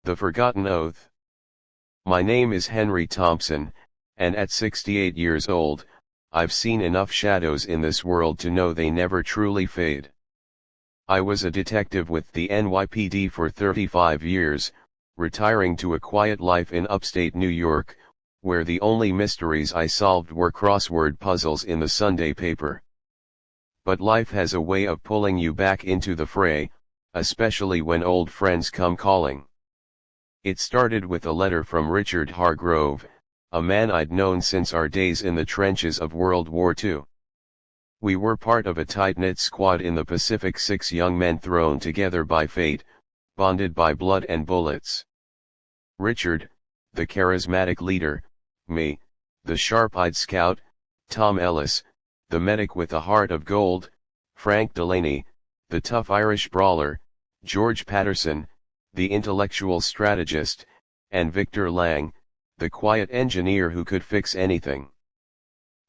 The Forgotten Oath. My name is Henry Thompson, and at 68 years old, I've seen enough shadows in this world to know they never truly fade. I was a detective with the NYPD for 35 years, retiring to a quiet life in upstate New York, where the only mysteries I solved were crossword puzzles in the Sunday paper. But life has a way of pulling you back into the fray, especially when old friends come calling. It started with a letter from Richard Hargrove, a man I'd known since our days in the trenches of World War II. We were part of a tight-knit squad in the Pacific, 6 young men thrown together by fate, bonded by blood and bullets. Richard, the charismatic leader, me, the sharp-eyed scout, Tom Ellis, the medic with a heart of gold, Frank Delaney, the tough Irish brawler, George Patterson, the intellectual strategist, and Victor Lang, the quiet engineer who could fix anything.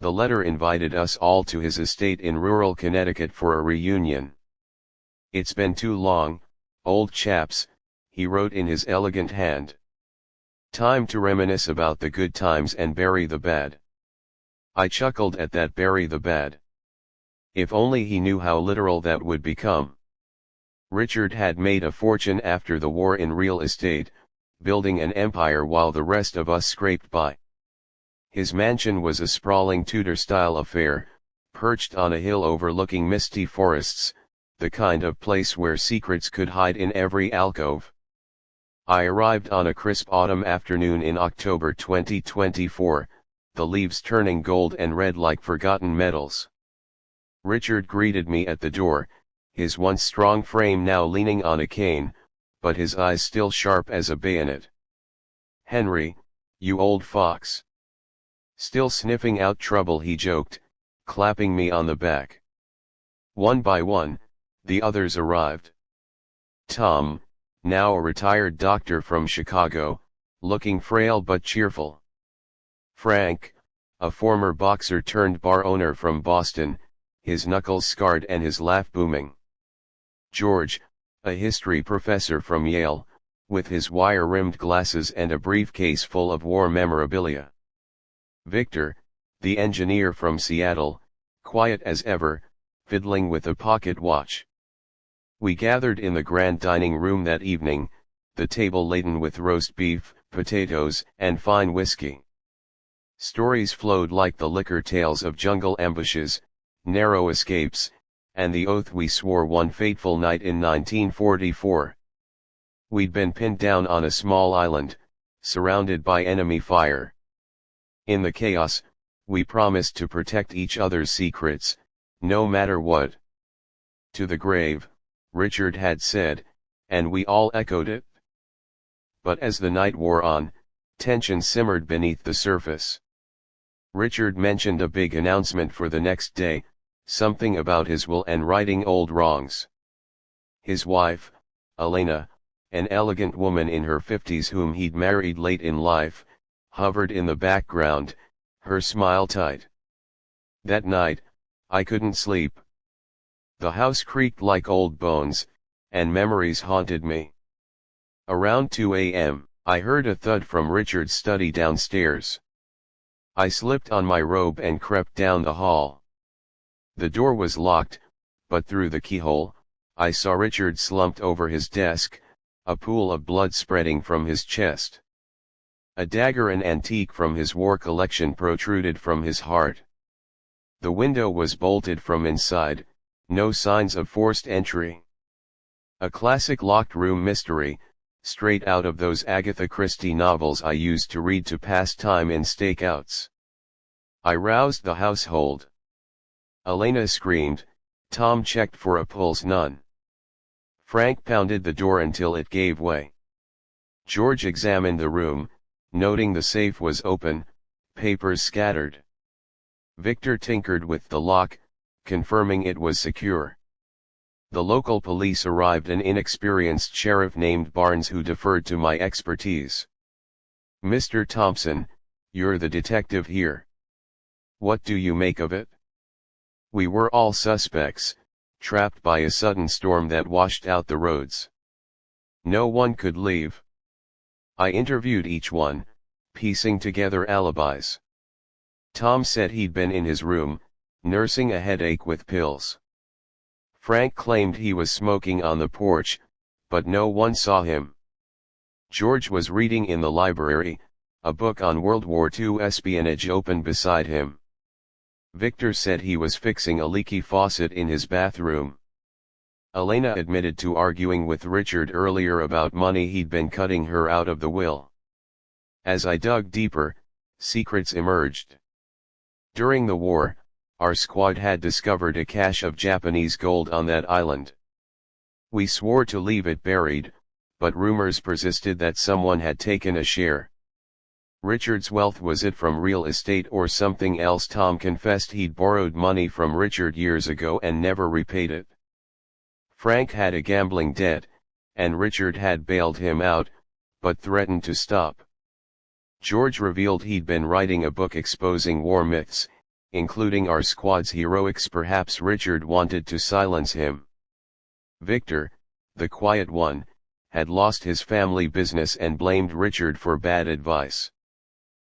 The letter invited us all to his estate in rural Connecticut for a reunion. "It's been too long, old chaps," he wrote in his elegant hand. "Time to reminisce about the good times and bury the bad." I chuckled at that, bury the bad. If only he knew how literal that would become. Richard had made a fortune after the war in real estate, building an empire while the rest of us scraped by. His mansion was a sprawling Tudor-style affair, perched on a hill overlooking misty forests, the kind of place where secrets could hide in every alcove. I arrived on a crisp autumn afternoon in October 2024, the leaves turning gold and red like forgotten metals. Richard greeted me at the door, his once strong frame now leaning on a cane, but his eyes still sharp as a bayonet. "Henry, you old fox." "Still sniffing out trouble," he joked, clapping me on the back. One by one, the others arrived. Tom, now a retired doctor from Chicago, looking frail but cheerful. Frank, a former boxer turned bar owner from Boston, his knuckles scarred and his laugh booming. George, a history professor from Yale, with his wire-rimmed glasses and a briefcase full of war memorabilia. Victor, the engineer from Seattle, quiet as ever, fiddling with a pocket watch. We gathered in the grand dining room that evening, the table laden with roast beef, potatoes, and fine whiskey. Stories flowed like the liquor tales of jungle ambushes, narrow escapes, and the oath we swore one fateful night in 1944. We'd been pinned down on a small island, surrounded by enemy fire. In the chaos, we promised to protect each other's secrets, no matter what. "To the grave," Richard had said, and we all echoed it. But as the night wore on, tension simmered beneath the surface. Richard mentioned a big announcement for the next day, something about his will and righting old wrongs. His wife, Elena, an elegant woman in her 50s whom he'd married late in life, hovered in the background, her smile tight. That night, I couldn't sleep. The house creaked like old bones, and memories haunted me. Around 2 a.m., I heard a thud from Richard's study downstairs. I slipped on my robe and crept down the hall. The door was locked, but through the keyhole, I saw Richard slumped over his desk, a pool of blood spreading from his chest. A dagger, an antique from his war collection, protruded from his heart. The window was bolted from inside, no signs of forced entry. A classic locked room mystery, straight out of those Agatha Christie novels I used to read to pass time in stakeouts. I roused the household. Elena screamed, Tom checked for a pulse, none. Frank pounded the door until it gave way. George examined the room, noting the safe was open, papers scattered. Victor tinkered with the lock, confirming it was secure. The local police arrived, an inexperienced sheriff named Barnes who deferred to my expertise. "Mr. Thompson, you're the detective here. What do you make of it?" We were all suspects, trapped by a sudden storm that washed out the roads. No one could leave. I interviewed each one, piecing together alibis. Tom said he'd been in his room, nursing a headache with pills. Frank claimed he was smoking on the porch, but no one saw him. George was reading in the library, a book on World War II espionage open beside him. Victor said he was fixing a leaky faucet in his bathroom. Elena admitted to arguing with Richard earlier about money he'd been cutting her out of the will. As I dug deeper, secrets emerged. During the war, our squad had discovered a cache of Japanese gold on that island. We swore to leave it buried, but rumors persisted that someone had taken a share. Richard's wealth, was it from real estate or something else? Tom confessed he'd borrowed money from Richard years ago and never repaid it. Frank had a gambling debt, and Richard had bailed him out, but threatened to stop. George revealed he'd been writing a book exposing war myths, including our squad's heroics. Perhaps Richard wanted to silence him. Victor, the quiet one, had lost his family business and blamed Richard for bad advice.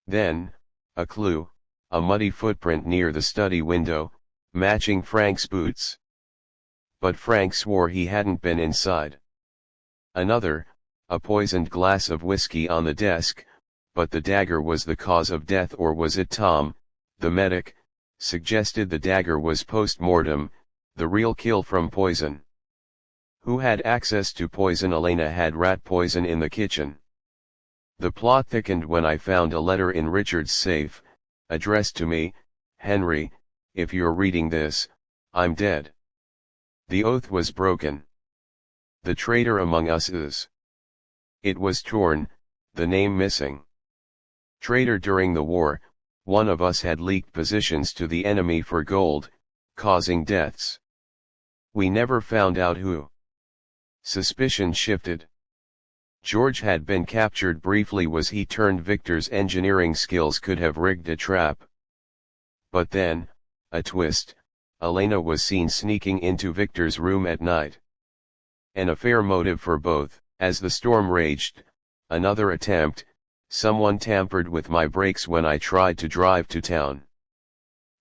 Then, a clue, a muddy footprint near the study window, matching Frank's boots. But Frank swore he hadn't been inside. Another, a poisoned glass of whiskey on the desk, but the dagger was the cause of death. Or was it Tom, the medic, suggested the dagger was post-mortem, the real kill from poison? Who had access to poison? Elena had rat poison in the kitchen. The plot thickened when I found a letter in Richard's safe, addressed to me, "Henry, if you're reading this, I'm dead." The oath was broken. The traitor among us is. It was torn, the name missing. Traitor during the war, one of us had leaked positions to the enemy for gold, causing deaths. We never found out who. Suspicion shifted. George had been captured briefly. Was he turned? Victor's engineering skills could have rigged a trap. But then, a twist, Elena was seen sneaking into Victor's room at night. An affair motive for both. As the storm raged, another attempt, someone tampered with my brakes when I tried to drive to town.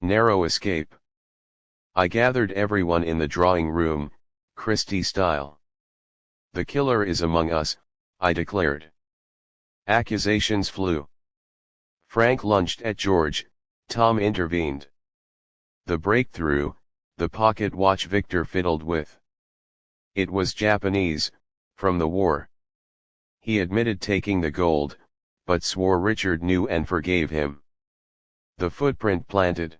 Narrow escape. I gathered everyone in the drawing room, Christie style. The killer is among us, I declared. Accusations flew. Frank lunged at George, Tom intervened. The breakthrough, the pocket watch Victor fiddled with. It was Japanese, from the war. He admitted taking the gold, but swore Richard knew and forgave him. The footprint planted.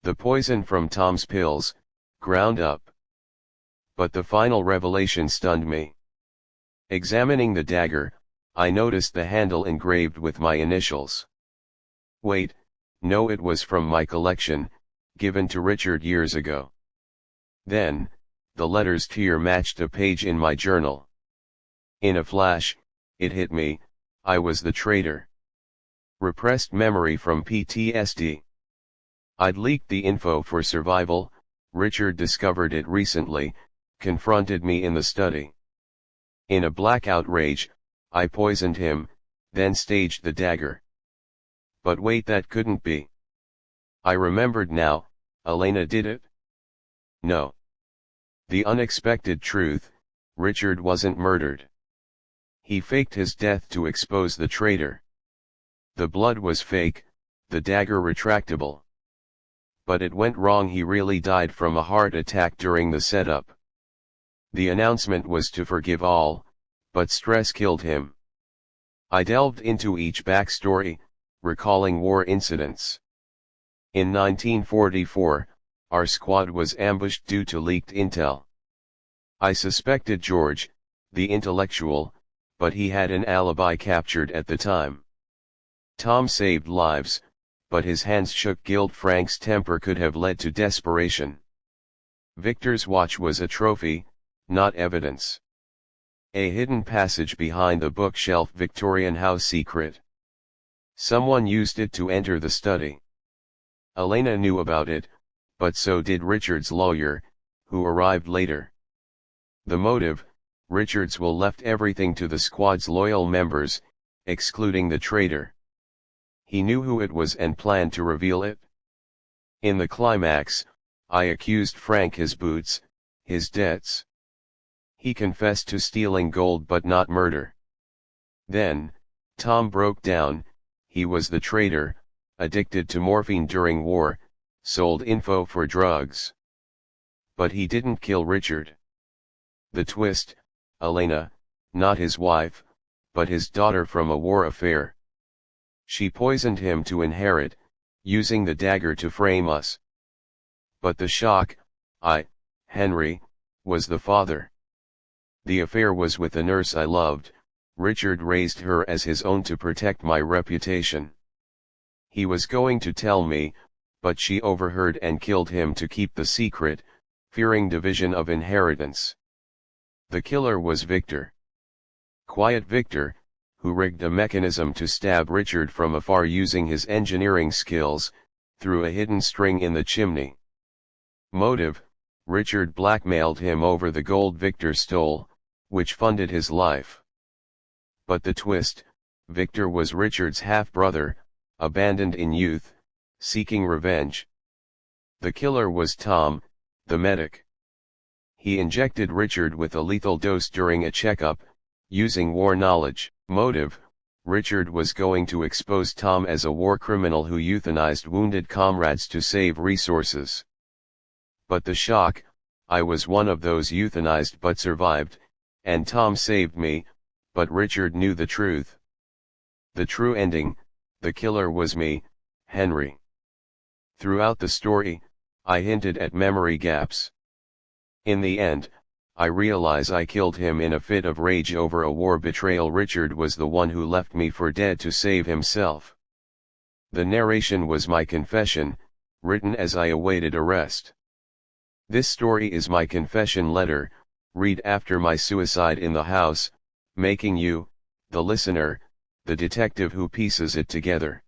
The poison from Tom's pills, ground up. But the final revelation stunned me. Examining the dagger, I noticed the handle engraved with my initials. Wait, no, it was from my collection, given to Richard years ago. Then, the letters tear matched a page in my journal. In a flash, it hit me, I was the traitor. Repressed memory from PTSD. I'd leaked the info for survival. Richard discovered it recently, confronted me in the study. In a blackout rage, I poisoned him, then staged the dagger. But wait, that couldn't be. I remembered now, Elena did it? No. The unexpected truth, Richard wasn't murdered. He faked his death to expose the traitor. The blood was fake, the dagger retractable. But it went wrong. He really died from a heart attack during the setup. The announcement was to forgive all, but stress killed him. I delved into each backstory, recalling war incidents. In 1944, our squad was ambushed due to leaked intel. I suspected George, the intellectual, but he had an alibi captured at the time. Tom saved lives, but his hands shook guilt. Frank's temper could have led to desperation. Victor's watch was a trophy, not evidence. A hidden passage behind the bookshelf, Victorian house secret. Someone used it to enter the study. Elena knew about it, but so did Richard's lawyer, who arrived later. The motive, Richard's will left everything to the squad's loyal members, excluding the traitor. He knew who it was and planned to reveal it. In the climax, I accused Frank his boots, his debts. He confessed to stealing gold but not murder. Then, Tom broke down. He was the traitor, addicted to morphine during war, sold info for drugs. But he didn't kill Richard. The twist, Elena, not his wife, but his daughter from a war affair. She poisoned him to inherit, using the dagger to frame us. But the shock, Henry, was the father. The affair was with a nurse I loved. Richard raised her as his own to protect my reputation. He was going to tell me, but she overheard and killed him to keep the secret, fearing division of inheritance. The killer was Victor. Quiet Victor, who rigged a mechanism to stab Richard from afar using his engineering skills, through a hidden string in the chimney. Motive: Richard blackmailed him over the gold Victor stole, which funded his life. But the twist: Victor was Richard's half-brother, abandoned in youth, seeking revenge. The killer was Tom, the medic. He injected Richard with a lethal dose during a checkup, using war knowledge. Motive: Richard was going to expose Tom as a war criminal who euthanized wounded comrades to save resources. But the shock: I was one of those euthanized but survived, and Tom saved me, but Richard knew the truth. The true ending: the killer was me, Henry. Throughout the story, I hinted at memory gaps. In the end, I realize I killed him in a fit of rage over a war betrayal. Richard was the one who left me for dead to save himself. The narration was my confession, written as I awaited arrest. This story is my confession letter, read after my suicide in the house, making you, the listener, the detective who pieces it together.